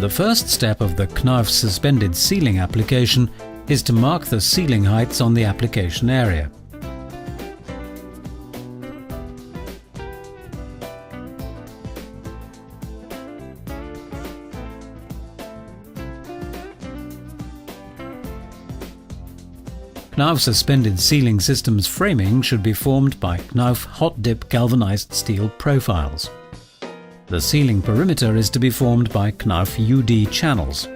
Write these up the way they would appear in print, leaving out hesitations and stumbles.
The first step of the Knauf suspended sealing application is to mark the sealing heights on the application area. Knauf suspended sealing system's framing should be formed by Knauf hot-dip galvanized steel profiles. The sealing perimeter is to be formed by Knauf UD channels.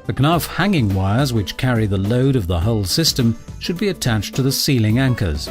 The Knauf hanging wires which carry the load of the whole system should be attached to the sealing anchors.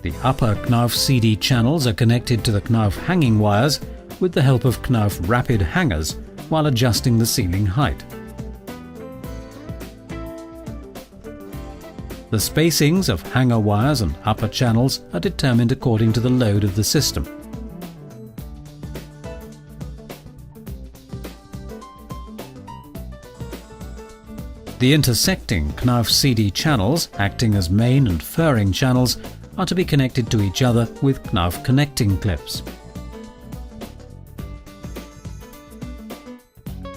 The upper Knauf CD channels are connected to the Knauf hanging wires with the help of Knauf rapid hangers while adjusting the sealing height. The spacings of hanger wires and upper channels are determined according to the load of the system. The intersecting Knauf CD channels, acting as main and furring channels, are to be connected to each other with Knauf connecting clips.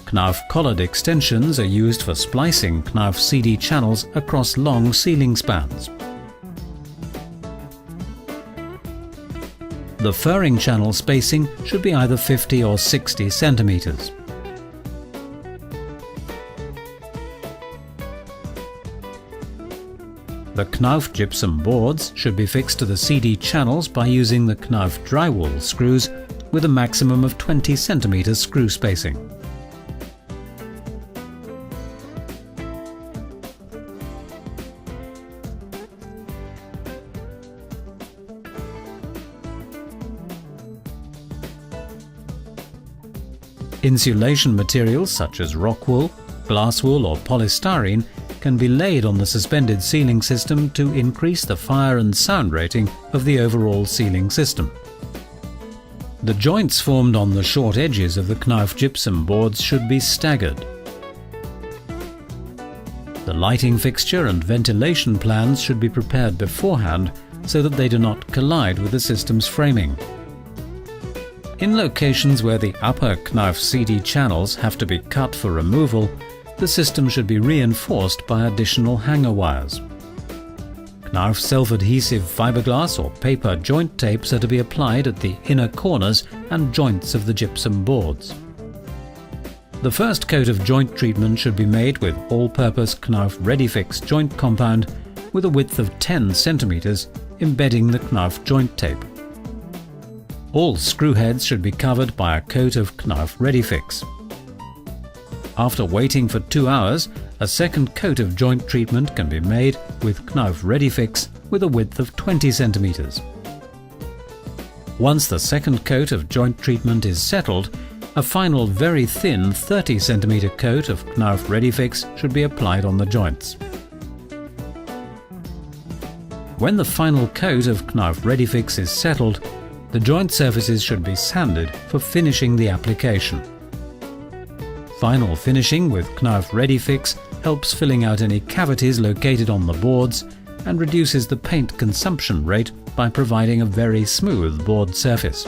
Knauf collared extensions are used for splicing Knauf CD channels across long sealing spans. The furring channel spacing should be either 50 or 60 centimeters. The Knauf gypsum boards should be fixed to the CD channels by using the Knauf drywall screws with a maximum of 20 cm screw spacing. Insulation materials such as rock wool, glass wool or polystyrene can be laid on the suspended sealing system to increase the fire and sound rating of the overall sealing system. The joints formed on the short edges of the Knauf gypsum boards should be staggered. The lighting fixture and ventilation plans should be prepared beforehand so that they do not collide with the system's framing. In locations where the upper Knauf CD channels have to be cut for removal, the system should be reinforced by additional hanger wires. Knauf self-adhesive fiberglass or paper joint tapes are to be applied at the inner corners and joints of the gypsum boards. The first coat of joint treatment should be made with all-purpose Knauf ReadyFix joint compound with a width of 10 cm, embedding the Knauf joint tape. All screw heads should be covered by a coat of Knauf ReadyFix. After waiting for 2 hours, a second coat of joint treatment can be made with Knauf ReadyFix with a width of 20 cm. Once the second coat of joint treatment is settled, a final very thin 30 cm coat of Knauf ReadyFix should be applied on the joints. When the final coat of Knauf ReadyFix is settled, the joint surfaces should be sanded for finishing the application. Final finishing with Knauf ReadyFix helps filling out any cavities located on the boards and reduces the paint consumption rate by providing a very smooth board surface.